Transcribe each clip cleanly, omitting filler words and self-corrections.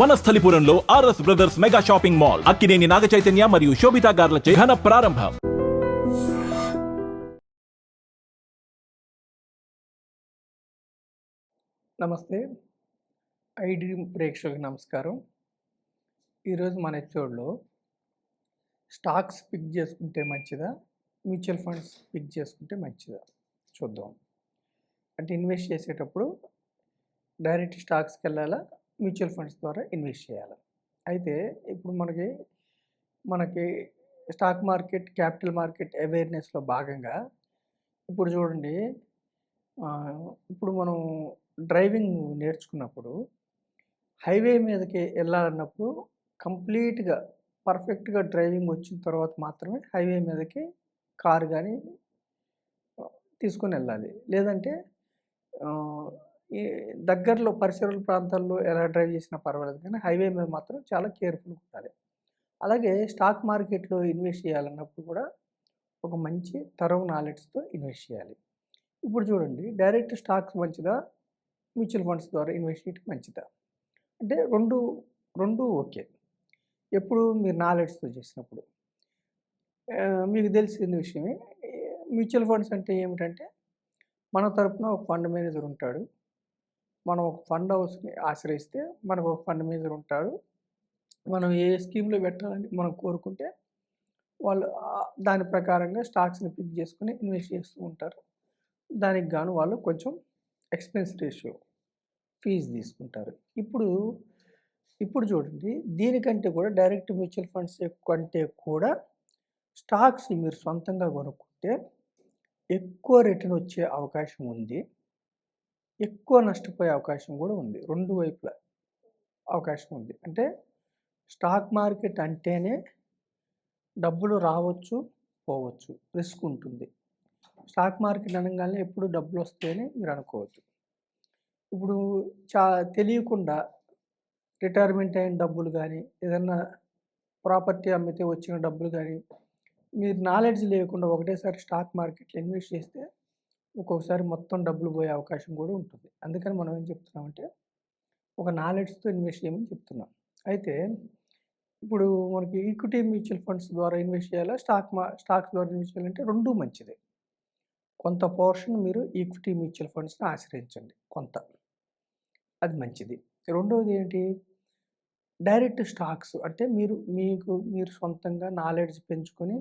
వనస్థలిపురంలో RS brothers mega shopping mall Akkineni Naga Chaitanya మరియు శోభితా గార్లచే ఘన ప్రారంభం. నమస్తే. ఐ డ్రీమ్ ప్రేక్షకులకు నమస్కారం. ఈరోజు మన ఎపిసోడ్లో స్టాక్స్ పిక్ చేసుకుంటే మంచిదా, మ్యూచువల్ ఫండ్స్ పిక్ చేసుకుంటే మంచిదా చూద్దాం. అంటే ఇన్వెస్ట్ చేసేటప్పుడు డైరెక్ట్ స్టాక్స్కి వెళ్ళాలా, మ్యూచువల్ ఫండ్స్ ద్వారా ఇన్వెస్ట్ చేయాలా? అయితే ఇప్పుడు మనకి స్టాక్ మార్కెట్, క్యాపిటల్ మార్కెట్ అవేర్నెస్లో భాగంగా ఇప్పుడు చూడండి, ఇప్పుడు మనం డ్రైవింగ్ నేర్చుకున్నప్పుడు హైవే మీదకి వెళ్ళాలన్నప్పుడు కంప్లీట్గా పర్ఫెక్ట్గా డ్రైవింగ్ వచ్చిన తర్వాత మాత్రమే హైవే మీదకి కారు కానీ తీసుకొని వెళ్ళాలి. లేదంటే ఈ దగ్గరలో పరిసర ప్రాంతాల్లో ఎలా డ్రైవ్ చేసినా పర్వాలేదు, కానీ హైవే మీద మాత్రం చాలా కేర్ఫుల్గా ఉండాలి. అలాగే స్టాక్ మార్కెట్లో ఇన్వెస్ట్ చేయాలన్నప్పుడు కూడా ఒక మంచి థరో నాలెడ్జ్తో ఇన్వెస్ట్ చేయాలి. ఇప్పుడు చూడండి, డైరెక్ట్ స్టాక్స్ మంచిదా, మ్యూచువల్ ఫండ్స్ ద్వారా ఇన్వెస్ట్ చేయడం మంచిదా? అంటే రెండు ఓకే. ఎప్పుడు మీరు నాలెడ్జ్తో చేసినప్పుడు. మీకు తెలిసిన విషయమే. మ్యూచువల్ ఫండ్స్ అంటే ఏమిటంటే, మన తరపున ఒక ఫండ్ మేనేజర్ ఉంటాడు. మనం ఒక ఫండ్ హౌస్ని ఆశ్రయిస్తే మనకు ఒక ఫండ్ మేనేజర్ ఉంటాడు. మనం ఏ స్కీమ్లో పెట్టాలని మనం కోరుకుంటే వాళ్ళు దాని ప్రకారంగా స్టాక్స్ని పిక్ చేసుకుని ఇన్వెస్ట్ చేస్తూ ఉంటారు. దానికి గాను వాళ్ళు కొంచెం ఎక్స్పెన్స్ రేషియో ఫీజు తీసుకుంటారు. ఇప్పుడు చూడండి, దీనికంటే కూడా డైరెక్ట్ మ్యూచువల్ ఫండ్స్ కంటే కూడా స్టాక్స్ మీరు సొంతంగా కొనుక్కుంటే ఎక్కువ రిటర్న్ వచ్చే అవకాశం ఉంది, ఎక్కువ నష్టపోయే అవకాశం కూడా ఉంది. రెండు వైపులా అవకాశం ఉంది. అంటే స్టాక్ మార్కెట్ అంటేనే డబ్బులు రావచ్చు, పోవచ్చు, రిస్క్ ఉంటుంది. స్టాక్ మార్కెట్ అనగానే ఎప్పుడు డబ్బులు వస్తాయని మీరు అనుకోవద్దు. ఇప్పుడు తెలియకుండా రిటైర్మెంట్ అయిన డబ్బులు కానీ, ఏదన్నా ప్రాపర్టీ అమ్మితే వచ్చిన డబ్బులు కానీ, మీరు నాలెడ్జ్ లేకుండా ఒకటేసారి స్టాక్ మార్కెట్లో ఇన్వెస్ట్ చేస్తే ఒక్కొక్కసారి మొత్తం డబ్బులు పోయే అవకాశం కూడా ఉంటుంది. అందుకని మనం ఏం చెప్తున్నామంటే, ఒక నాలెడ్జ్తో ఇన్వెస్ట్ చేయమని చెప్తున్నాం. అయితే ఇప్పుడు మనకి ఈక్విటీ మ్యూచువల్ ఫండ్స్ ద్వారా ఇన్వెస్ట్ చేయాలా, స్టాక్స్ ద్వారా ఇన్వెస్ట్ చేయాలంటే రెండూ మంచిదే. కొంత పోర్షన్ మీరు ఈక్విటీ మ్యూచువల్ ఫండ్స్ని ఆశ్రయించండి, కొంత అది మంచిది. రెండవది ఏంటి, డైరెక్ట్ స్టాక్స్ అంటే మీరు సొంతంగా నాలెడ్జ్ పెంచుకొని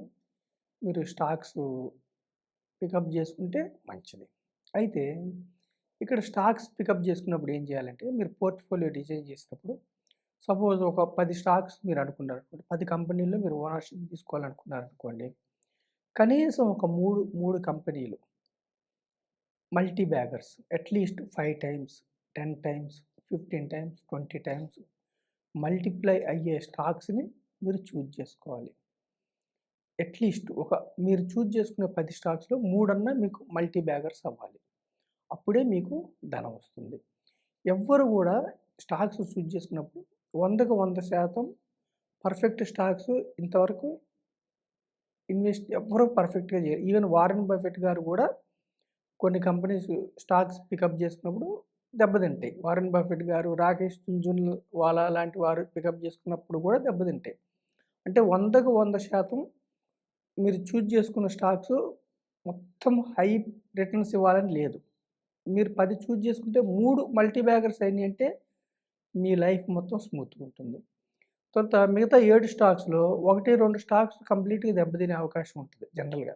మీరు స్టాక్స్ పికప్ చేసుకుంటే మంచిది. అయితే ఇక్కడ స్టాక్స్ పికప్ చేసుకున్నప్పుడు ఏం చేయాలంటే, మీరు పోర్ట్ఫోలియో డిజైన్ చేసినప్పుడు సపోజ్ ఒక 10 స్టాక్స్ మీరు అనుకున్నారు, 10 కంపెనీల్లో మీరు ఓనర్షిప్ తీసుకోవాలనుకున్నారనుకోండి, కనీసం ఒక మూడు కంపెనీలు multi baggers at least 5 times, 10 times, 15 times, 20 times multiply అయ్యే స్టాక్స్ని మీరు చూజ్ చేసుకోవాలి. అట్లీస్ట్ మీరు చూజ్ చేసుకునే 10 స్టాక్స్లో 3 మీకు మల్టీ బ్యాగర్స్ అవ్వాలి. అప్పుడే మీకు ధనం వస్తుంది. ఎవ్వరు కూడా స్టాక్స్ చూజ్ చేసుకున్నప్పుడు 100% పర్ఫెక్ట్ స్టాక్స్ ఇంతవరకు ఇన్వెస్ట్ ఎవ్వరూ పర్ఫెక్ట్గా చేయరు. ఈవెన్ వారెన్ బఫెట్ గారు కూడా కొన్ని కంపెనీస్ స్టాక్స్ పికప్ చేసుకున్నప్పుడు దెబ్బతింటాయి. వారెన్ బఫెట్ గారు, రాకేష్ జున్జున్వాలా లాంటి వారు పికప్ చేసుకున్నప్పుడు కూడా దెబ్బతింటాయి. అంటే 100% మీరు చూజ్ చేసుకున్న స్టాక్స్ మొత్తం హై రిటర్న్స్ ఇవ్వాలని లేదు. మీరు 10 చూజ్ చేసుకుంటే 3 మల్టీ బ్యాగర్స్ అయినాయి అంటే మీ లైఫ్ మొత్తం స్మూత్గా ఉంటుంది. తర్వాత మిగతా 7 స్టాక్స్లో 1-2 స్టాక్స్ కంప్లీట్గా దెబ్బతినే అవకాశం ఉంటుంది జనరల్గా.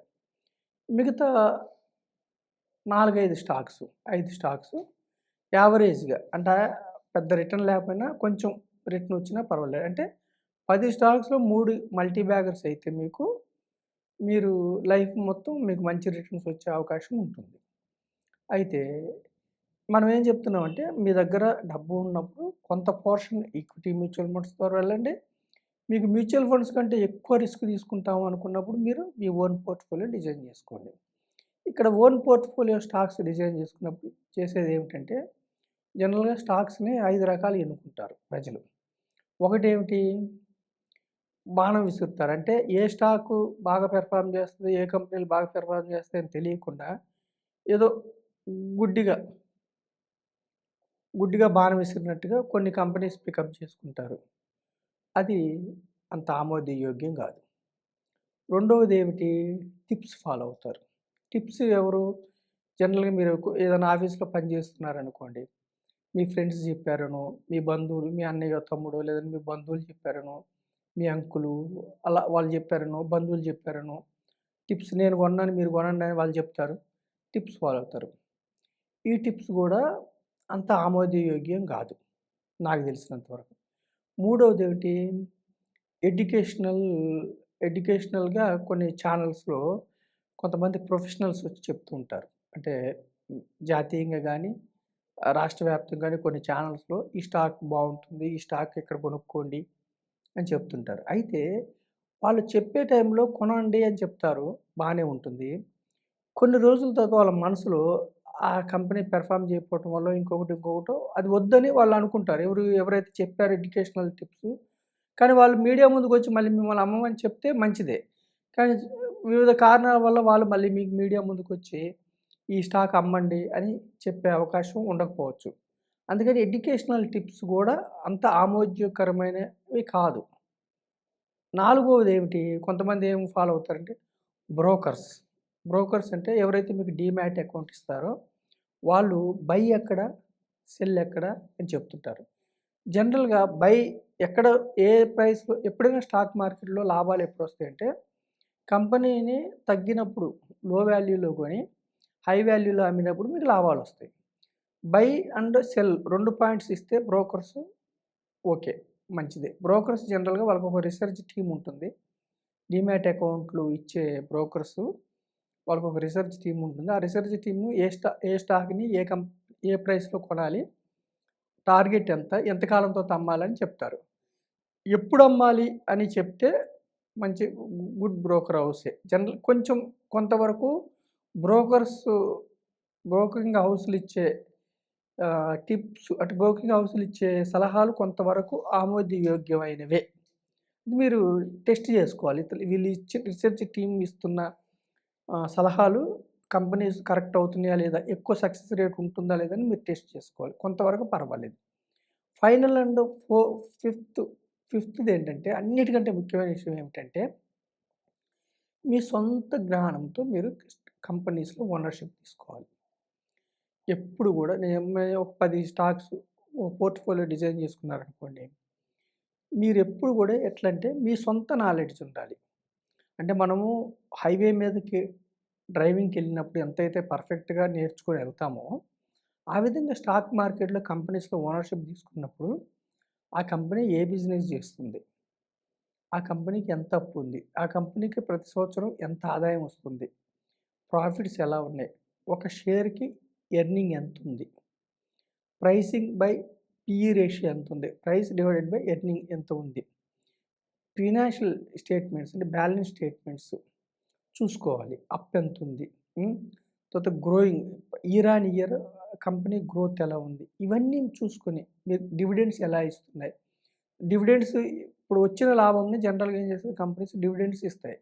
మిగతా 5 స్టాక్స్ యావరేజ్గా, అంటే పెద్ద రిటర్న్ లేకపోయినా కొంచెం రిటర్న్ వచ్చినా పర్వాలేదు. అంటే 10 స్టాక్స్లో 3 మల్టీ బ్యాగర్స్ అయితే మీరు లైఫ్ మొత్తం మీకు మంచి రిటర్న్స్ వచ్చే అవకాశం ఉంటుంది. అయితే మనం ఏం చెప్తున్నామంటే, మీ దగ్గర డబ్బు ఉన్నప్పుడు కొంత పోర్షన్ ఈక్విటీ మ్యూచువల్ ఫండ్స్ ద్వారా వెళ్ళండి. మీకు మ్యూచువల్ ఫండ్స్ కంటే ఎక్కువ రిస్క్ తీసుకుంటాము అనుకున్నప్పుడు మీరు మీ ఓన్ పోర్ట్ఫోలియో డిజైన్ చేసుకోండి. ఇక్కడ ఓన్ పోర్ట్ఫోలియో స్టాక్స్ డిజైన్ చేసుకున్నప్పుడు చేసేది ఏమిటంటే, జనరల్గా స్టాక్స్ని 5 రకాలు ఎన్నుకుంటారు ప్రజలు. ఒకటేమిటి, బాణం విసురుతారు. అంటే ఏ స్టాకు బాగా పెర్ఫార్మ్ చేస్తుంది, ఏ కంపెనీలు బాగా పెర్ఫార్మ్ చేస్తాయని తెలియకుండా ఏదో గుడ్డిగా గుడ్డిగా బాణం విసిరినట్టుగా కొన్ని కంపెనీస్ పికప్ చేసుకుంటారు. అది అంత ఆమోదయోగ్యం కాదు. రెండవదేమిటి? టిప్స్ ఫాలో అవుతారు. టిప్స్ ఎవరు? జనరల్‌గా మీరు ఏదైనా ఆఫీస్‌లో పని చేస్తున్నారనుకోండి. మీ ఫ్రెండ్స్ చెప్పారనో, మీ బంధువులు, మీ అన్నయ్యో, తమ్ముడో లేదంటే మీ బంధువులు చెప్పారనో, మీ అంకులు అలా వాళ్ళు చెప్పారనో, బంధువులు చెప్పారనో, టిప్స్ నేను కొన్నాను మీరు కొనండి అని వాళ్ళు చెప్తారు. టిప్స్ ఫాలో అవుతారు. ఈ టిప్స్ గూడా అంత ఆమోదయోగ్యం గాదు. నాకు తెలిసినంత వరకు. మూడవదేమిటి? ఎడ్యుకేషనల్ ఎడ్యుకేషనల్‌గా కొన్ని ఛానల్స్‌లో కొంతమంది ప్రొఫెషనల్స్ వచ్చి చెప్తూ ఉంటారు. అంటే జాతీయంగా గానీ, రాష్ట్ర వ్యాప్తంగా గానీ కొన్ని ఛానల్స్‌లో ఈ స్టాక్ బావుంటుంది. ఈ స్టాక్ ఇక్కడ కొనుక్కోండి అని చెప్తుంటారు. అయితే వాళ్ళు చెప్పే టైంలో కొనండి అని చెప్తారు. బానే ఉంటుంది. కొన్ని రోజుల తర్వాత వాళ్ళ మనసులో ఆ కంపెనీ పెర్ఫార్మ్ చేయకపోవటం వల్లో, ఇంకొకటో అది వద్దని వాళ్ళు అనుకుంటారు. ఎవరైతే చెప్పారో ఎడ్యుకేషనల్ టిప్స్. కానీ వాళ్ళు మీడియా ముందుకొచ్చి మళ్ళీ మిమ్మల్ని అమ్మమని చెప్తే మంచిదే. కానీ వివిధ కారణాల వల్ల వాళ్ళు మళ్ళీ మీకు మీడియా ముందుకొచ్చి ఈ స్టాక్ అమ్మండి అని చెప్పే అవకాశం ఉండకపోవచ్చు. అందుకని ఎడ్యుకేషనల్ టిప్స్ గూడా అంత ఆమోద్యకరమైనవి కాదు. నాలుగవదేమిటి? కొంతమంది ఏం ఫాలో అవుతారంటే బ్రోకర్స్. బ్రోకర్స్ అంటే ఎవరైతే మీకు డీమ్యాట్ అకౌంట్ ఇస్తారో, వాళ్ళు బై ఎక్కడ, సెల్ ఎక్కడ అని చెప్తుంటారు. జనరల్‌గా బై ఎక్కడ ఏ ప్రైస్‌లో ఎప్పుడైనా స్టాక్ మార్కెట్‌లో లాభాలు ఎప్పుడొస్తాయంటే, కంపెనీని తగ్గినప్పుడు లో వాల్యూలో కొని, హై వాల్యూలో అమ్మినప్పుడు మీకు లాభాలొస్తాయి. బై అండ్ సెల్ 2 పాయింట్స్ ఇస్తే బ్రోకర్స్ ఓకే. మంచిదే. బ్రోకర్స్ జనరల్‌గా వాళ్ళకొక రిసర్చ్ టీమ్ ఉంటుంది. డీమ్యాట్ అకౌంట్‌లు ఇచ్చే బ్రోకర్సు వాళ్ళకొక రిసర్చ్ టీమ్ ఉంటుంది. ఆ రిసర్చ్ టీము ఏ స్టాక్‌ని ఏ ప్రైస్‌లో కొనాలి, టార్గెట్ ఎంత, ఎంత కాలంతో అమ్మాలని చెప్తారు. ఎప్పుడు అమ్మాలి అని చెప్తే మంచి గుడ్ బ్రోకర్ హౌసే. కొంచెం కొంతవరకు బ్రోకర్స్ బ్రోకరింగ్ హౌస్‌లు ఇచ్చే టిప్స్ అంటే బ్రోకరింగ్ హౌస్‌లు ఇచ్చే సలహాలు కొంతవరకు ఆమోదయోగ్యమైనవే. మీరు టెస్ట్ చేసుకోవాలి. వీళ్ళు ఇచ్చే రిసర్చ్ టీమ్ ఇస్తున్న సలహాలు కంపెనీస్ కరెక్ట్ అవుతున్నాయా లేదా? ఎక్కువ సక్సెస్ రేట్ ఉంటుందా లేదా? అని మీరు టెస్ట్ చేసుకోవాలి. కొంతవరకు పర్వాలేదు. ఫైనల్ అండ్ ఫో ఫిఫ్త్ ఫిఫ్త్‌దేంటంటే అన్నిటికంటే ముఖ్యమైన విషయం ఏమిటంటే, మీ సొంత జ్ఞానంతో మీరు కంపెనీస్‌లో ఓనర్‌షిప్ తీసుకోవాలి. ఎప్పుడు గూడా ఒక 10 స్టాక్స్ పోర్ట్‌ఫోలియో డిజైన్ చేసుకున్నారనుకోండి. మీరెప్పుడు గూడా ఎట్లంటే మీ సొంత నాలెడ్జ్ ఉండాలి. అంటే మనము హైవే మీదకి డ్రైవింగ్‌కెళ్ళినప్పుడు ఎంతైతే పర్ఫెక్ట్‌గా నేర్చుకొని ఎళ్తామో, ఆ విధంగా స్టాక్ మార్కెట్‌లో కంపెనీస్‌లో ఓనర్‌షిప్ తీసుకున్నప్పుడు, ఆ కంపెనీ ఏ బిజినెస్ జేస్తుంది? ఆ కంపెనీకి ఎంత అప్పుంది? ఆ కంపెనీకి ప్రతి సంవత్సరం ఎంత ఆదాయం వస్తుంది? ప్రాఫిట్స్ ఎలా ఉన్నాయి? ఒక షేర్‌కి ఎర్నింగ్ ఎంతుంది? ప్రైసింగ్ బై పీఈ రేషియో ఎంతుంది? ప్రైస్ డివైడెడ్ బై ఎర్నింగ్ ఎంత ఉంది? ఫినాన్షియల్ స్టేట్మెంట్స్ అంటే బ్యాలెన్స్ స్టేట్మెంట్స్ చూసుకోవాలి. అప్ ఎంతుంది? హ్మ్. తర్వాత growing year on year company growth ఎలా ఉంది? ఇవన్నీ చూసుకొని మీరు డివిడెండ్స్ ఎలా ఇస్తున్నాయి? డివిడెండ్స్ ఇప్పుడు వచ్చిన లాభంని జనరల్‌గా ఏం చేస్తాయి కంపెనీస్ డివిడెండ్స్ ఇస్తాయి.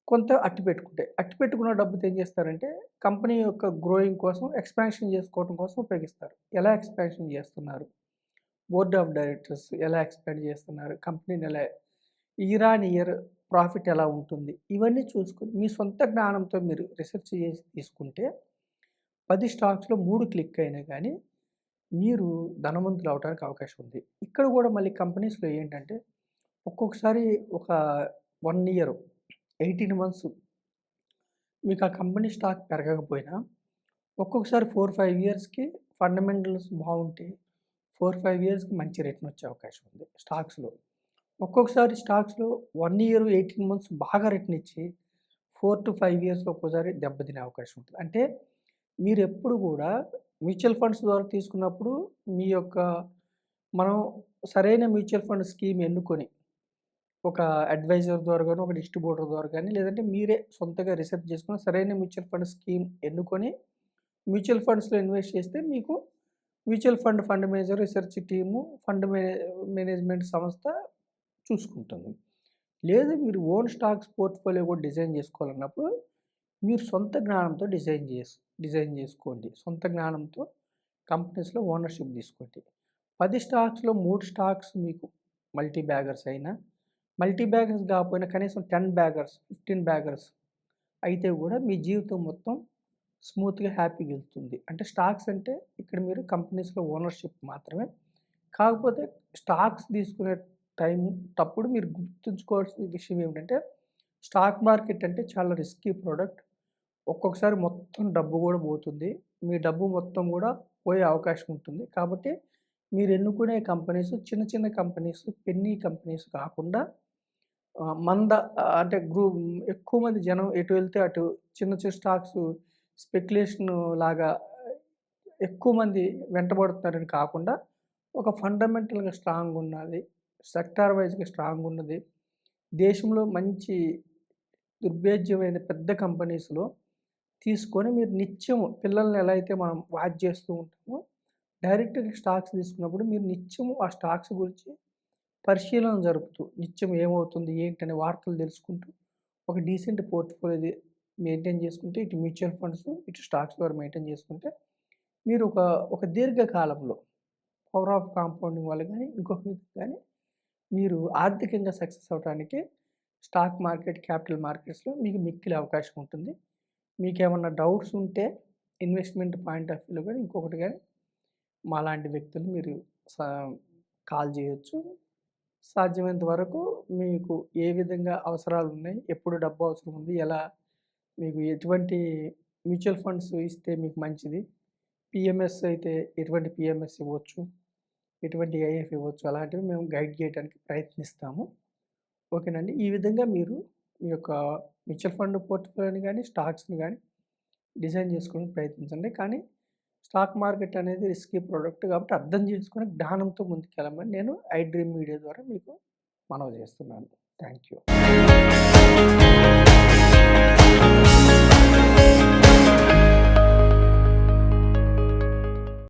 కొంత అట్టిపెట్టుకుంటాయి. అట్టిపెట్టుకున్న డబ్బుతో ఏం చేస్తారంటే కంపెనీ యొక్క గ్రోయింగ్ కోసం ఎక్స్‌పాన్షన్ చేసుకోవడం కోసం ఉపయోగిస్తారు. ఎలా ఎక్స్‌పాన్షన్ చేస్తున్నారు? బోర్డ్ ఆఫ్ డైరెక్టర్స్ ఎలా ఎక్స్‌పాండ్ చేస్తున్నారు? కంపెనీని ఎలా ఇయర్ ఆన్ ఇయర్ ప్రాఫిట్ ఎలా ఉంటుంది? ఇవన్నీ చూసుకొని మీ సొంత జ్ఞానంతో మీరు రిసర్చ్ చేసి తీసుకుంటే 10 స్టాక్స్‌లో 3 క్లిక్ అయినా గానీ మీరు ధనవంతులు అవ్వడానికి అవకాశం ఉంది. ఇక్కడ గూడా మళ్ళీ కంపెనీస్‌లో ఏంటంటే ఒక్కొక్కసారి ఒక 1 ఇయర్, 18 మంత్స్ మీకు ఆ కంపెనీ స్టాక్ పెరగకపోయినా ఒక్కొక్కసారి 4, 5 ఇయర్స్‌కి ఫండమెంటల్స్ బావుంటే 4, 5 ఇయర్స్‌కి మంచి రిటర్న్ వచ్చే అవకాశం ఉంది స్టాక్స్‌లో. ఒక్కొక్కసారి స్టాక్స్‌లో 1 ఇయర్, 18 మంత్స్ బాగా రిటర్న్ ఇచ్చి 4-5 ఇయర్స్‌లో ఒక్కోసారి దెబ్బతినే అవకాశం ఉంటుంది. అంటే మీరెప్పుడు గూడా మ్యూచువల్ ఫండ్స్ ద్వారా తీసుకున్నప్పుడు మీ యొక్క మనం సరైన మ్యూచువల్ ఫండ్ స్కీమ్ ఎన్నుకొని ఒక అడ్వైజర్ ద్వారా గాని, ఒక డిస్ట్రిబ్యూటర్ ద్వారా గాని, లేదంటే మీరే సొంతగా రిసర్చ్ చేసుకొని సరైన మ్యూచువల్ ఫండ్ స్కీమ్ ఎన్నుకొని మ్యూచువల్ ఫండ్స్‌లో ఇన్వెస్ట్ చేస్తే మీకు mutual fund manager, research team, management సంస్థ చూసుకుంటుంది. లేదు మీరు ఓన్ స్టాక్స్ పోర్ట్‌ఫోలియో కూడా డిజైన్ చేసుకోవాలన్నప్పుడు మీరు సొంత జ్ఞానంతో డిజైన్ చేసుకోండి. సొంత జ్ఞానంతో కంపెనీస్లో ఓనర్షిప్ తీసుకోండి. 10 స్టాక్స్లో 3 స్టాక్స్ మీకు మల్టీ బ్యాగర్స్ అయినా, మల్టీ బ్యాగర్స్ కాకపోయినా కనీసం 10 బ్యాగర్స్, 15 బ్యాగర్స్ అయితే కూడా మీ జీవితం మొత్తం స్మూత్‌గా, హ్యాపీగా వెళ్తుంది. అంటే స్టాక్స్ అంటే ఇక్కడ మీరు కంపెనీస్‌లో ఓనర్షిప్ మాత్రమే. కాకపోతే స్టాక్స్ తీసుకునే తప్పుడు మీరు గుర్తుంచుకోవాల్సిన విషయం ఏమిటంటే, స్టాక్ మార్కెట్ అంటే చాలా రిస్కీ ప్రోడక్ట్. ఒక్కొక్కసారి మొత్తం డబ్బు కూడా పోతుంది. మీ డబ్బు మొత్తం కూడా పోయే అవకాశం ఉంటుంది. కాబట్టి మీరు ఎన్నుకునే కంపెనీస్ చిన్న చిన్న కంపెనీస్, పెన్నీ కంపెనీస్ కాకుండా అంటే ఎక్కువ మంది జనం ఎటు వెళ్తే అటు చిన్న చిన్న స్టాక్స్ స్పెక్యులేషన్ లాగా ఎక్కువ మంది వెంటబడుతున్నారని కాకుండా, ఒక ఫండమెంటల్‌గా స్ట్రాంగ్ ఉన్నది, సెక్టార్ వైస్‌గా స్ట్రాంగ్ ఉన్నది, దేశంలో మంచి దుర్భేద్యమైన పెద్ద కంపెనీస్‌లో తీసుకొని మీరు నిత్యం పిల్లల్ని ఎలా అయితే మనం వాచ్ చేస్తూ ఉంటామో, డైరెక్ట్‌గా స్టాక్స్ తీసుకున్నప్పుడు మీరు నిత్యం ఆ స్టాక్స్ గురించి పరిశీలన జరుపుతూ, నిత్యం ఏమవుతుంది, ఏంటనే వార్తలు తెలుసుకుంటూ, ఒక డీసెంట్ పోర్ట్‌ఫోలియోది మెయింటైన్ చేసుకుంటే, ఇటు మ్యూచువల్ ఫండ్స్, ఇటు స్టాక్స్ ద్వారా మెయింటైన్ చేసుకుంటే, మీరు ఒక దీర్ఘకాలంలో పవర్ ఆఫ్ కాంపౌండింగ్ వల్ల గానీ, ఇంకొక విధంగా గానీ, మీరు ఆర్థికంగా సక్సెస్ అవ్వటానికి స్టాక్ మార్కెట్, క్యాపిటల్ మార్కెట్స్‌లో మీకు మిక్కిలి అవకాశం ఉంటుంది. మీకేమన్నా డౌట్స్ ఉంటే ఇన్వెస్ట్‌మెంట్ పాయింట్ ఆఫ్ వ్యూలో గానీ, ఇంకొకటి గానీ, మాలాంటి వ్యక్తులు మీరు సా కాల్ చేయొచ్చు. సాధ్యమైనంత వరకు మీకు ఏ విధంగా అవసరాలున్నాయి, ఎప్పుడు డబ్బు అవసరం ఉంది, ఎలా మీకు ఎటువంటి మ్యూచువల్ ఫండ్స్ ఇస్తే మీకు మంచిది, పీఎంఎస్ అయితే ఎటువంటి పీఎంఎస్ ఇవ్వచ్చు, ఎటువంటి ఐఎఫ్ ఇవ్వచ్చు, అలాంటివి మేము గైడ్ చేయడానికి ప్రయత్నిస్తాము. ఓకేనండి. ఈ విధంగా మీరు మీ యొక్క మ్యూచువల్ ఫండ్ పోర్ట్‌ఫోలియోని గానీ, స్టాక్స్‌ని గానీ డిజైన్ చేసుకోవడానికి ప్రయత్నించండి. కానీ స్టాక్ మార్కెట్ అనేది రిస్కీ ప్రోడక్ట్ కాబట్టి అర్థం చేసుకొని జ్ఞానంతో ముందుకెళ్ళమని నేను ఐ డ్రీమ్ మీడియా ద్వారా మీకు మనవి చేస్తున్నాను. Thank you.